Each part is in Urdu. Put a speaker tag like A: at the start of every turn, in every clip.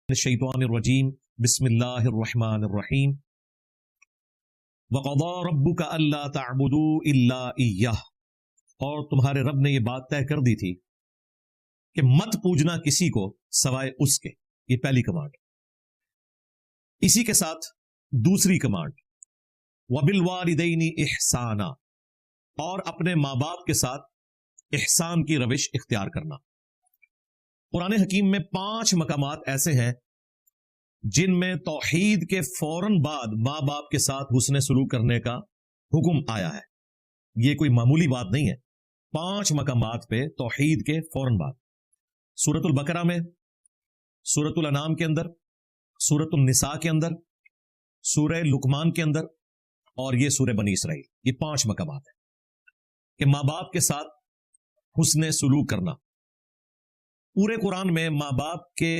A: الشیطانirrajیم بسم اللہ الرحمن الرحیم وقضى ربك الا تعبدوا الا اياه، اور تمہارے رب نے یہ بات طے کر دی تھی کہ مت پوجنا کسی کو سوائے اس کے. یہ پہلی کمانڈ. اسی کے ساتھ دوسری کمانڈ وبالوالدین احسانا، اور اپنے ماں باپ کے ساتھ احسان کی روش اختیار کرنا. قرآن حکیم میں 5 مقامات ایسے ہیں جن میں توحید کے فوراً بعد ماں باپ کے ساتھ حسن سلوک کرنے کا حکم آیا ہے. یہ کوئی معمولی بات نہیں ہے. 5 مقامات پہ توحید کے فوراً بعد، سورۃ البقرہ میں، سورۃ الانعام کے اندر، سورۃ النساء کے اندر، سورہ لقمان کے اندر، اور یہ سورہ بنی اسرائیل. یہ 5 مقامات ہیں کہ ماں باپ کے ساتھ حسن سلوک کرنا. پورے قرآن میں ماں باپ کے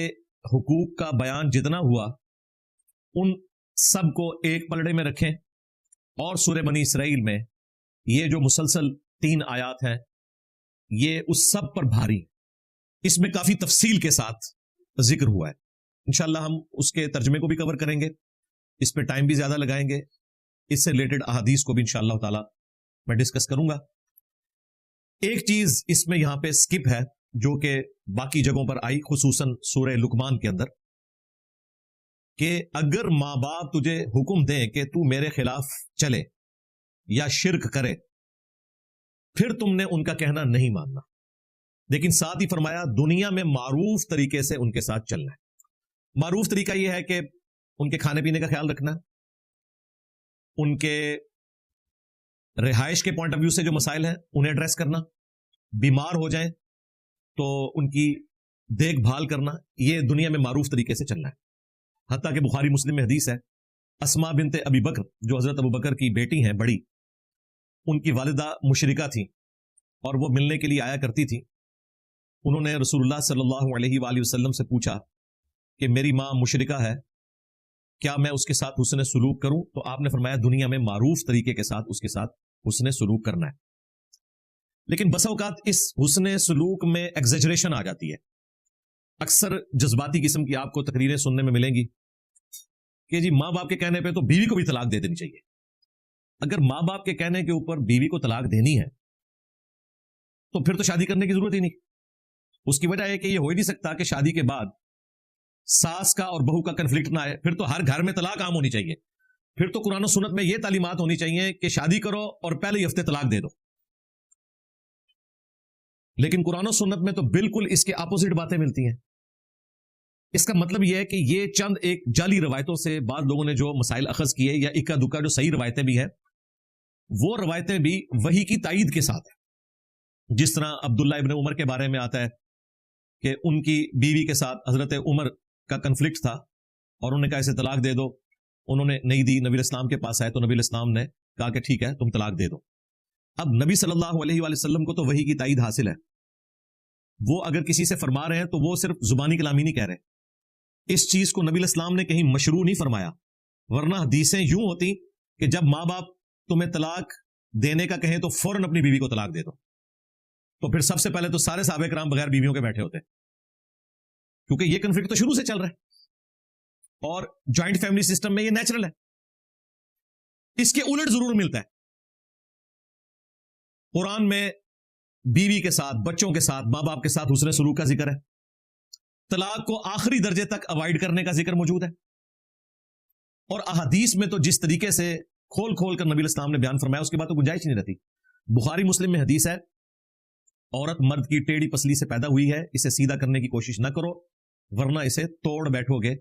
A: حقوق کا بیان جتنا ہوا ان سب کو ایک پلڑے میں رکھیں، اور سورہ بنی اسرائیل میں یہ جو مسلسل 3 آیات ہیں یہ اس سب پر بھاری. اس میں کافی تفصیل کے ساتھ ذکر ہوا ہے. انشاءاللہ ہم اس کے ترجمے کو بھی کور کریں گے، اس پہ ٹائم بھی زیادہ لگائیں گے. اس سے ریلیٹڈ احادیث کو بھی انشاءاللہ تعالی میں ڈسکس کروں گا. ایک چیز اس میں یہاں پہ سکپ ہے جو کہ باقی جگہوں پر آئی، خصوصاً سورہ لقمان کے اندر، کہ اگر ماں باپ تجھے حکم دیں کہ تو میرے خلاف چلے یا شرک کرے، پھر تم نے ان کا کہنا نہیں ماننا. لیکن ساتھ ہی فرمایا دنیا میں معروف طریقے سے ان کے ساتھ چلنا ہے. معروف طریقہ یہ ہے کہ ان کے کھانے پینے کا خیال رکھنا، ان کے رہائش کے پوائنٹ آف ویو سے جو مسائل ہیں انہیں ایڈریس کرنا، بیمار ہو جائیں تو ان کی دیکھ بھال کرنا. یہ دنیا میں معروف طریقے سے چلنا ہے. حتیٰ کہ بخاری مسلم میں حدیث ہے، اسماء بنت ابی بکر جو حضرت ابو بکر کی بیٹی ہیں بڑی، ان کی والدہ مشرکہ تھیں اور وہ ملنے کے لیے آیا کرتی تھی. انہوں نے رسول اللہ صلی اللہ علیہ وآلہ وسلم سے پوچھا کہ میری ماں مشرکہ ہے، کیا میں اس کے ساتھ حسن سلوک کروں؟ تو آپ نے فرمایا دنیا میں معروف طریقے کے ساتھ اس کے ساتھ حسن سلوک کرنا ہے. لیکن بسا اوقات اس حسن سلوک میں ایگزیجریشن آ جاتی ہے. اکثر جذباتی قسم کی آپ کو تقریریں سننے میں ملیں گی کہ جی ماں باپ کے کہنے پہ تو بیوی کو بھی طلاق دے دینی چاہیے. اگر ماں باپ کے کہنے کے اوپر بیوی کو طلاق دینی ہے تو پھر تو شادی کرنے کی ضرورت ہی نہیں. اس کی وجہ ہے کہ یہ ہو ہی نہیں سکتا کہ شادی کے بعد ساس کا اور بہو کا کنفلکٹ نہ آئے. پھر تو ہر گھر میں طلاق عام ہونی چاہیے. پھر تو قرآن و سنت میں یہ تعلیمات ہونی چاہیے کہ شادی کرو اور پہلے ہی ہفتے طلاق دے دو. لیکن قرآن و سنت میں تو بالکل اس کے اپوزٹ باتیں ملتی ہیں. اس کا مطلب یہ ہے کہ یہ چند ایک جعلی روایتوں سے بعض لوگوں نے جو مسائل اخذ کیے، یا اکا دکا جو صحیح روایتیں بھی ہیں، وہ روایتیں بھی وحی کی تائید کے ساتھ ہیں. جس طرح عبداللہ ابن عمر کے بارے میں آتا ہے کہ ان کی بیوی کے ساتھ حضرت عمر کا کنفلکٹ تھا اور انہوں نے کہا اسے طلاق دے دو. انہوں نے نہیں دی، نبی الاسلام کے پاس آئے تو نبی الاسلام نے کہا کہ ٹھیک ہے تم طلاق دے دو. اب نبی صلی اللہ علیہ وآلہ وسلم کو تو وحی کی تائید حاصل ہے. وہ اگر کسی سے فرما رہے ہیں تو وہ صرف زبانی کلامی نہیں کہہ رہے. اس چیز کو نبی الاسلام نے کہیں مشروع نہیں فرمایا، ورنہ حدیثیں یوں ہوتی کہ جب ماں باپ تمہیں طلاق دینے کا کہیں تو فوراً اپنی بیوی کو طلاق دے دو. تو پھر سب سے پہلے تو سارے صحابہ کرام بغیر بیویوں کے بیٹھے ہوتے، کیونکہ یہ کنفلکٹ تو شروع سے چل رہا ہے اور جوائنٹ فیملی سسٹم میں یہ نیچرل ہے. اس کے الٹ ضرور ملتا ہے. قرآن میں بیوی کے ساتھ، بچوں کے ساتھ، ماں باپ کے ساتھ حسن سلوک کا ذکر ہے. طلاق کو آخری درجے تک اوائڈ کرنے کا ذکر موجود ہے. اور احادیث میں تو جس طریقے سے کھول کھول کر نبی الاسلام نے بیان فرمایا اس کے بعد تو گنجائش نہیں رہتی. بخاری مسلم میں حدیث ہے، عورت مرد کی ٹیڑھی پسلی سے پیدا ہوئی ہے، اسے سیدھا کرنے کی کوشش نہ کرو ورنہ اسے توڑ بیٹھو گے،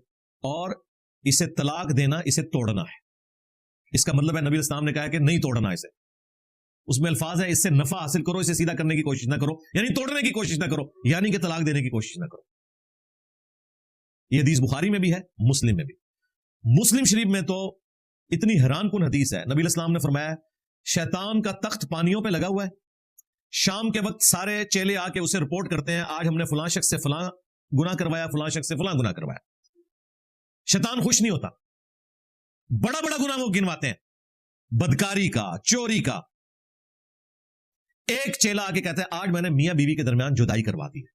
A: اور اسے طلاق دینا اسے توڑنا ہے. اس کا مطلب ہے نبی الاسلام نے کہا کہ نہیں توڑنا اسے. اس میں الفاظ ہے اس سے نفع حاصل کرو، اسے سیدھا کرنے کی کوشش نہ کرو، یعنی توڑنے کی کوشش نہ کرو، یعنی کہ طلاق دینے کی کوشش نہ کرو. یہ حدیث بخاری میں بھی ہے، مسلم میں بھی. مسلم شریف میں تو اتنی حیران کن حدیث ہے. نبی الاسلام نے فرمایا شیطان کا تخت پانیوں پہ لگا ہوا ہے، شام کے وقت سارے چیلے آ کے اسے رپورٹ کرتے ہیں آج ہم نے فلاں شخص سے فلاں گناہ کروایا، فلاں شخص سے فلاں گناہ کروایا. شیطان خوش نہیں ہوتا، بڑا بڑا گناہ وہ گنواتے ہیں، بدکاری کا، چوری کا. ایک چیلا آ کے کہتا ہے آج میں نے میاں بیوی کے درمیان جدائی کروا دی ہے.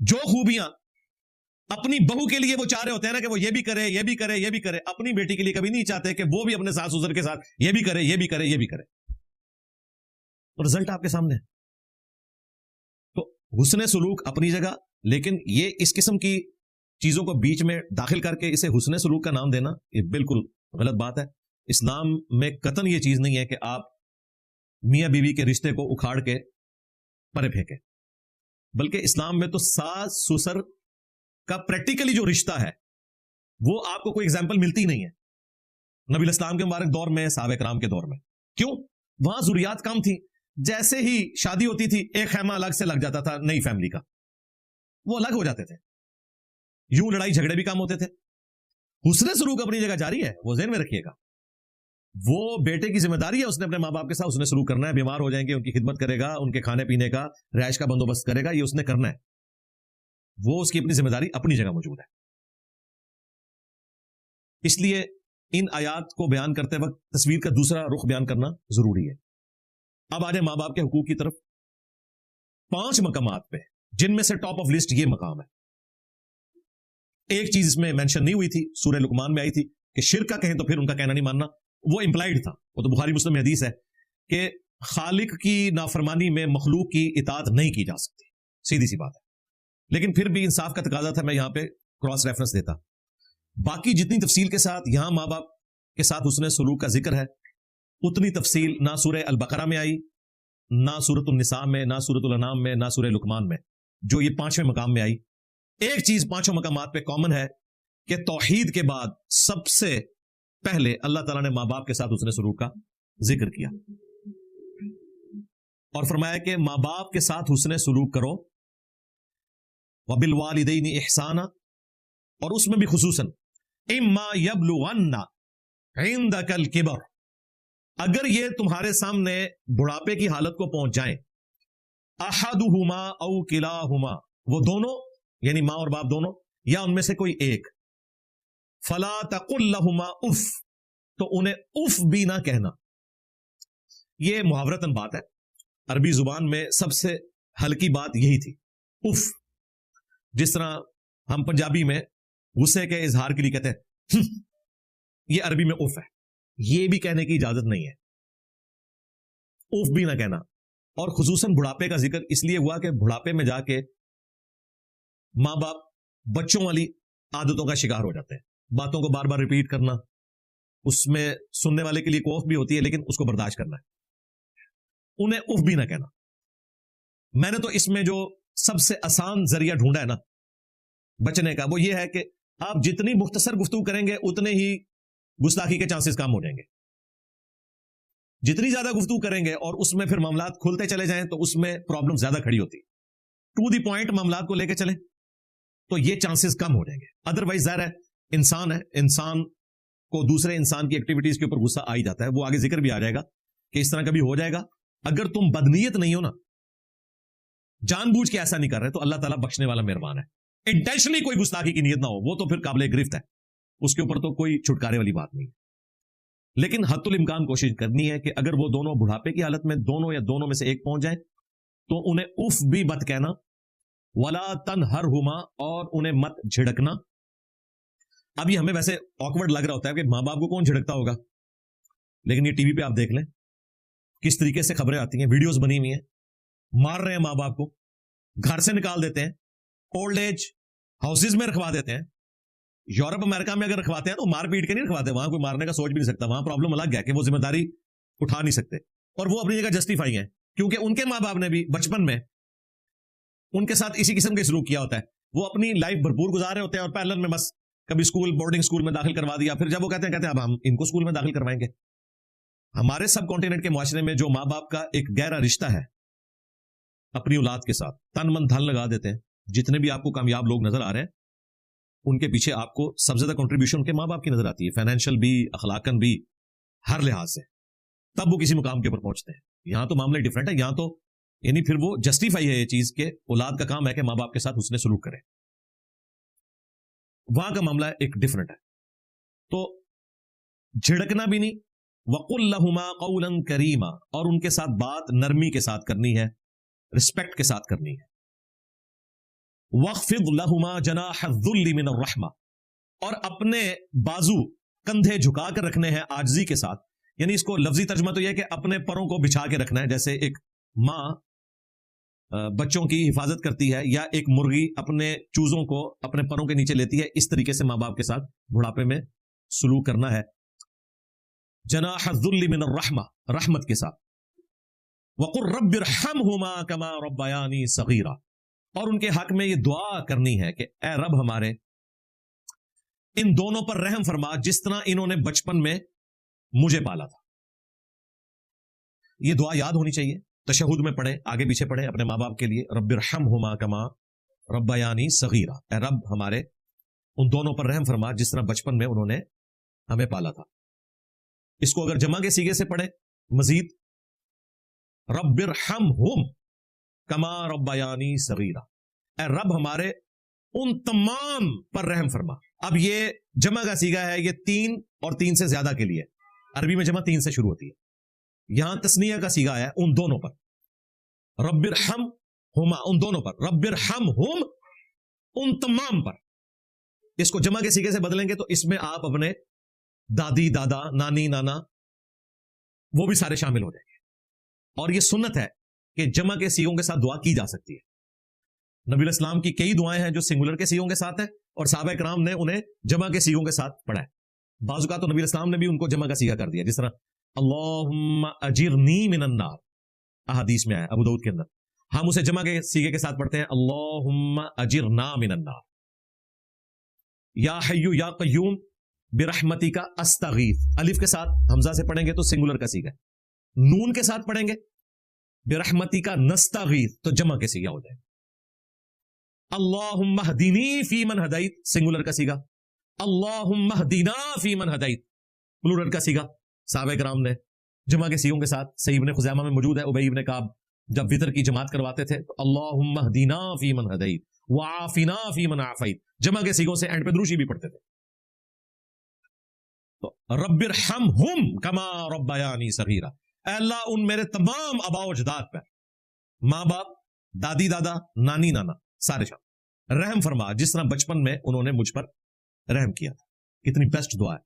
A: جو خوبیاں اپنی بہو کے لیے وہ چاہ رہے ہوتے ہیں نا کہ وہ یہ بھی کرے یہ بھی کرے یہ بھی کرے، اپنی بیٹی کے لیے کبھی نہیں چاہتے کہ وہ بھی اپنے ساس سسر کے ساتھ یہ بھی کرے یہ بھی کرے یہ بھی کرے. تو رزلٹ آپ کے سامنے ہے. تو حسن سلوک اپنی جگہ، لیکن یہ اس قسم کی چیزوں کو بیچ میں داخل کر کے اسے حسن سلوک کا نام دینا یہ بالکل غلط بات ہے. اسلام میں قطعاً یہ چیز نہیں ہے کہ آپ میاں بیوی کے رشتے کو اکھاڑ کے پرے پھینکیں، بلکہ اسلام میں تو ساس سسر کا پریکٹیکلی جو رشتہ ہے وہ آپ کو کوئی ایگزامپل ملتی نہیں ہے نبی علیہ السلام کے مبارک دور میں، صحابہ کرام کے دور میں. کیوں؟ وہاں ضروریات کم تھی. جیسے ہی شادی ہوتی تھی ایک خیمہ الگ سے لگ جاتا تھا نئی فیملی کا، وہ الگ ہو جاتے تھے، یوں لڑائی جھگڑے بھی کم ہوتے تھے. حسن سلوک اپنی جگہ جاری ہے، وہ ذہن میں رکھیے گا. وہ بیٹے کی ذمہ داری ہے، اس نے اپنے ماں باپ کے ساتھ اس نے سلوک کرنا ہے. بیمار ہو جائیں گے ان کی خدمت کرے گا، ان کے کھانے پینے کا رہائش کا بندوبست کرے گا، یہ اس نے کرنا ہے. وہ اس کی اپنی ذمہ داری اپنی جگہ موجود ہے. اس لیے ان آیات کو بیان کرتے وقت تصویر کا دوسرا رخ بیان کرنا ضروری ہے. اب آ جائیں ماں باپ کے حقوق کی طرف. 5 مقامات پہ، جن میں سے ٹاپ آف لسٹ یہ مقام ہے. ایک چیز اس میں مینشن نہیں ہوئی تھی، سورہ لقمان میں آئی تھی کہ شرک کا کہیں تو پھر ان کا کہنا نہیں ماننا. وہ امپلائڈ تھا، وہ تو بخاری مسلم میں حدیث ہے کہ خالق کی نافرمانی میں مخلوق کی اطاعت نہیں کی جا سکتی، سیدھی سی بات ہے. لیکن پھر بھی انصاف کا تقاضا تھا، میں یہاں پہ کراس ریفرنس دیتا. باقی جتنی تفصیل کے ساتھ یہاں ماں باپ کے ساتھ حسن سلوک کا ذکر ہے، اتنی تفصیل نہ سورہ البقرہ میں آئی، نہ سورۃ النساء میں، نہ سورۃ الانعام میں، نہ سورہ لقمان میں، جو یہ 5ویں مقام میں آئی. ایک چیز 5 مقامات پہ کامن ہے کہ توحید کے بعد سب سے پہلے اللہ تعالیٰ نے ماں باپ کے ساتھ حسن سلوک کا ذکر کیا اور فرمایا کہ ماں باپ کے ساتھ حسن سلوک کرو. وَبِالْوَالِدَيْنِ إِحْسَانًا، اور اس میں بھی خصوصاً اِمَّا يَبْلُغَنَّ عِندَكَ الْكِبَرَ، اگر یہ تمہارے سامنے بڑھاپے کی حالت کو پہنچ جائیں، أَحَدُهُمَا أَوْ كِلَاهُمَا، وہ دونوں یعنی ماں اور باپ دونوں یا ان میں سے کوئی ایک، فَلَا تَقُلْ لَهُمَا اُف، تو انہیں اف بھی نہ کہنا. یہ محاورتاً بات ہے، عربی زبان میں سب سے ہلکی بات یہی تھی، اف. جس طرح ہم پنجابی میں غصے کے اظہار کے لیے کہتے ہیں یہ عربی میں اف ہے. یہ بھی کہنے کی اجازت نہیں ہے، اف بھی نہ کہنا. اور خصوصاً بڑھاپے کا ذکر اس لیے ہوا کہ بڑھاپے میں جا کے ماں باپ بچوں والی عادتوں کا شکار ہو جاتے ہیں. باتوں کو بار بار ریپیٹ کرنا، اس میں سننے والے کے لیے کوف بھی ہوتی ہے لیکن اس کو برداشت کرنا ہے. انہیں اف بھی نہ کہنا. میں نے تو اس میں جو سب سے آسان ذریعہ ڈھونڈا ہے نا بچنے کا، وہ یہ ہے کہ آپ جتنی مختصر گفتگو کریں گے اتنے ہی گستاخی کے چانسز کم ہو جائیں گے. جتنی زیادہ گفتگو کریں گے اور اس میں پھر معاملات کھلتے چلے جائیں تو اس میں پرابلم زیادہ کھڑی ہوتی. ٹو دی پوائنٹ معاملات کو لے کے چلیں تو یہ چانسز کم ہو جائیں گے. ادروائز ظاہر ہے انسان ہے، انسان کو دوسرے انسان کی ایکٹیویٹیز کے اوپر غصہ آ ہی جاتا ہے. وہ آگے ذکر بھی آ جائے گا کہ اس طرح کبھی ہو جائے گا. اگر تم بدنیت نہیں ہو نا، جان بوجھ کے ایسا نہیں کر رہے، تو اللہ تعالیٰ بخشنے والا مہربان ہے. انٹینشنلی کوئی گستاخی کی نیت نہ ہو، وہ تو پھر قابل گرفت ہے، اس کے اوپر تو کوئی چھٹکارے والی بات نہیں. لیکن حت الامکان کوشش کرنی ہے کہ اگر وہ دونوں بڑھاپے کی حالت میں دونوں یا دونوں میں سے ایک پہنچ جائیں تو انہیں اف بھی مت کہنا، ولا تنہرہما، اور انہیں مت جھڑکنا. اب یہ ہمیں ویسے آکورڈ لگ رہا ہوتا ہے کہ ماں باپ کو کون جھڑکتا ہوگا، لیکن یہ ٹی وی پہ آپ دیکھ لیں کس طریقے سے خبریں آتی ہیں، ویڈیوز بنی ہوئی ہیں. مار رہے ہیں ماں باپ کو، گھر سے نکال دیتے ہیں، اولڈ ایج ہاؤسز میں رکھوا دیتے ہیں. یورپ امریکہ میں اگر رکھواتے ہیں تو مار پیٹ کے نہیں رکھواتے، وہاں کوئی مارنے کا سوچ بھی نہیں سکتا. وہاں پرابلم الگ ہے کہ وہ ذمہ داری اٹھا نہیں سکتے، اور وہ اپنی جگہ جسٹیفائی ہیں کیونکہ ان کے ماں باپ نے بھی بچپن میں ان کے ساتھ اسی قسم کے سلوک کیا ہوتا ہے. وہ اپنی لائف بھرپور گزار رہے ہوتے ہیں اور پیرلل میں بس کبھی اسکول بورڈنگ اسکول میں داخل کروا دیا، پھر جب وہ کہتے ہیں اب ہم ان کو اسکول میں داخل کروائیں گے. ہمارے سب کانٹیننٹ کے معاشرے میں جو ماں باپ کا ایک گہرا رشتہ ہے اپنی اولاد کے ساتھ، تن من دھن لگا دیتے ہیں. جتنے بھی آپ کو کامیاب لوگ نظر آ رہے ہیں ان کے پیچھے آپ کو سب سے زیادہ کنٹریبیوشن کے ماں باپ کی نظر آتی ہے، فائنینشیل بھی، اخلاقاً بھی، ہر لحاظ سے. تب وہ کسی مقام کے اوپر پہنچتے ہیں. یہاں تو معاملہ ڈفرینٹ ہے، یہاں تو یعنی پھر وہ جسٹیفائی ہے یہ چیز کہ اولاد کا کام ہے کہ ماں باپ کے ساتھ حسن سلوک کرے. وہاں کا معاملہ ایک ڈفرینٹ ہے. تو جھڑکنا بھی نہیں، وَقُلْ لَهُمَا قَوْلًا كَرِيمًا، اور ان کے ساتھ بات نرمی کے ساتھ کرنی ہے، رسپیکٹ کے ساتھ کرنی ہے. وَخْفِضْ لَهُمَا جَنَاحَ الذُّلِّ مِنَ الرَّحْمَةِ، اور اپنے بازو کندھے جھکا کر رکھنے ہیں عاجزی کے ساتھ. یعنی اس کو لفظی ترجمہ تو یہ ہے کہ اپنے پروں کو بچھا کے رکھنا ہے، جیسے ایک ماں بچوں کی حفاظت کرتی ہے یا ایک مرغی اپنے چوزوں کو اپنے پروں کے نیچے لیتی ہے، اس طریقے سے ماں باپ کے ساتھ بڑھاپے میں سلوک کرنا ہے. جناح الذل من الرحمہ، رحمت کے ساتھ. وقل رب ارحمہما کما ربیانی صغیرا، اور ان کے حق میں یہ دعا کرنی ہے کہ اے رب ہمارے ان دونوں پر رحم فرما جس طرح انہوں نے بچپن میں مجھے پالا تھا. یہ دعا یاد ہونی چاہیے، تشہد میں پڑھیں، آگے پیچھے پڑھیں اپنے ماں باپ کے لیے. رب ارحمہما کما ربیانی صغیرا، اے رب ہمارے ان دونوں پر رحم فرما جس طرح بچپن میں انہوں نے ہمیں پالا تھا. اس کو اگر جمع کے سیغے سے پڑھیں مزید، رب ارحمہم کما ربیانی صغیرا، اے رب ہمارے ان تمام پر رحم فرما. اب یہ جمع کا سیغہ ہے، یہ 3 اور 3 سے زیادہ کے لیے. عربی میں جمع 3 سے شروع ہوتی ہے، یہاں تسنیہ کا سیغہ ہے ان دونوں پر. رب ارحمہما، ان دونوں پر. رب ارحمہم، ان تمام پر. اس کو جمع کے سیغے سے بدلیں گے تو اس میں آپ اپنے دادی دادا نانی نانا وہ بھی سارے شامل ہو جائیں گے. اور یہ سنت ہے کہ جمع کے سیغوں کے ساتھ دعا کی جا سکتی ہے. نبی علیہ السلام کی کئی دعائیں ہیں جو سنگولر کے سیغوں کے ساتھ ہیں اور صحابہ کرام نے انہیں جمع کے سیغوں کے ساتھ پڑھا ہے. بعض اوقات تو نبی علیہ السلام نے بھی ان کو جمع کا سیغہ کر دیا، جس طرح اللہم اجرنی من النار احادیث میں آیا ابو داؤد کے اندر. ہم اسے جمع کے سیغے کے ساتھ پڑھتے ہیں اللہم اجرنا من النار. یا حیو یا قیوم برحمتی کا استغیث، الف کے ساتھ حمزہ سے پڑھیں گے تو سنگولر کا سیغہ. نون کے ساتھ پڑھیں گے برحمتی کا نستغیث تو جمع کے سیغہ ہو جائے. اللہم اہدنی فی من ہدیت، سنگولر کا سیغہ. اللہم اہدنا فی من ہدیت، پلورل کا سیغہ. صحابہ کرام نے جمع کے سیغوں کے ساتھ، صحیح ابن خزیمہ میں موجود ہے، ابی ابن کعب جب وطر کی جماعت کرواتے تھے تو اللہم اہدنا فی من ہدیت وعافنا فی من عافیت، جمع کے سیغوں سے اینڈ پہ دروشی بھی پڑھتے تھے. تو رب ارحمہم کما ربیانی صغیرا، اے اللہ ان میرے تمام آباء و اجداد پر، ماں باپ دادی دادا نانی نانا سارے شامل، رحم فرما جس طرح بچپن میں انہوں نے مجھ پر رحم کیا تھا. کتنی بیسٹ دعا ہے.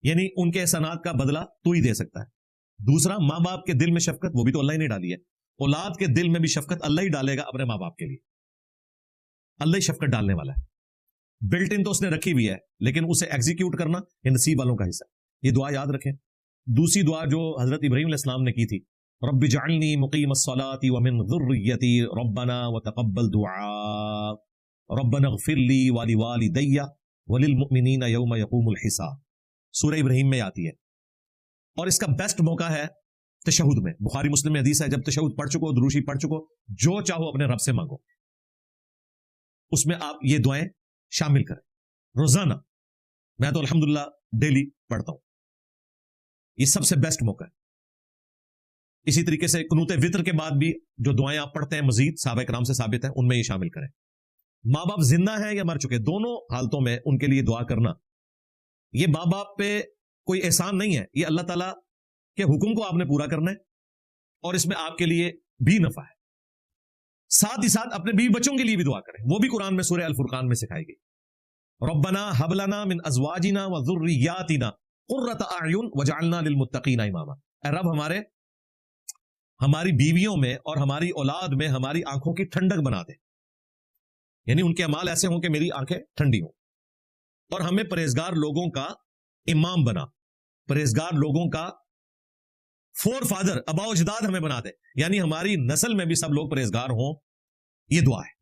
A: یعنی ان کے احسانات کا بدلہ تو ہی دے سکتا ہے. دوسرا، ماں باپ کے دل میں شفقت وہ بھی تو اللہ ہی نے ڈالی ہے. اولاد کے دل میں بھی شفقت اللہ ہی ڈالے گا اپنے ماں باپ کے لیے. اللہ ہی شفقت ڈالنے والا ہے. بلٹ ان تو اس نے رکھی ہوئی ہے، لیکن اسے ایگزیکیوٹ کرنا یہ نصیب والوں کا حصہ ہے. یہ دعا یاد رکھیں. دوسری دعا جو حضرت ابراہیم علیہ السلام نے کی تھی، رب اجعلنی مقیم الصلاۃ ومن ذریتی ربنا وتقبل دعاء ربنا اغفر لی ولوالدی وللمؤمنین یوم یقوم الحساب. سورہ ابراہیم میں آتی ہے اور اس کا بیسٹ موقع ہے تشہد میں. بخاری مسلم میں حدیث ہے جب تشہد پڑھ چکو، دروشی پڑھ چکو، جو چاہو اپنے رب سے مانگو. اس میں آپ یہ دعائیں شامل کریں روزانہ. میں تو الحمدللہ ڈیلی پڑھتا ہوں. یہ سب سے بیسٹ موقع ہے. اسی طریقے سے قنوت وطر کے بعد بھی جو دعائیں آپ پڑھتے ہیں مزید صحابہ کرام سے ثابت ہیں، ان میں یہ شامل کریں. ماں باپ زندہ ہیں یا مر چکے، دونوں حالتوں میں ان کے لیے دعا کرنا، یہ ماں باپ پہ کوئی احسان نہیں ہے، یہ اللہ تعالیٰ کے حکم کو آپ نے پورا کرنا ہے اور اس میں آپ کے لیے بھی نفع ہے. ساتھ ہی ساتھ اپنے بیوی بچوں کے لیے بھی دعا کریں، وہ بھی قرآن میں سورہ الفرقان میں سکھائی گئی. ربنا ہب لنا من ازواجنا وذریاتنا قرۃ اعین وجعلنا للمتقین اماما. اے رب ہماری بیویوں میں اور ہماری اولاد میں ہماری آنکھوں کی ٹھنڈک بنا دے. یعنی ان کے اعمال ایسے ہوں کہ میری آنکھیں ٹھنڈی ہوں. اور ہمیں پرہیزگار لوگوں کا امام بنا، پرہیزگار لوگوں کا فور فادر، آباء و اجداد ہمیں بنا دے. یعنی ہماری نسل میں بھی سب لوگ پرہیزگار ہوں. یہ دعا ہے.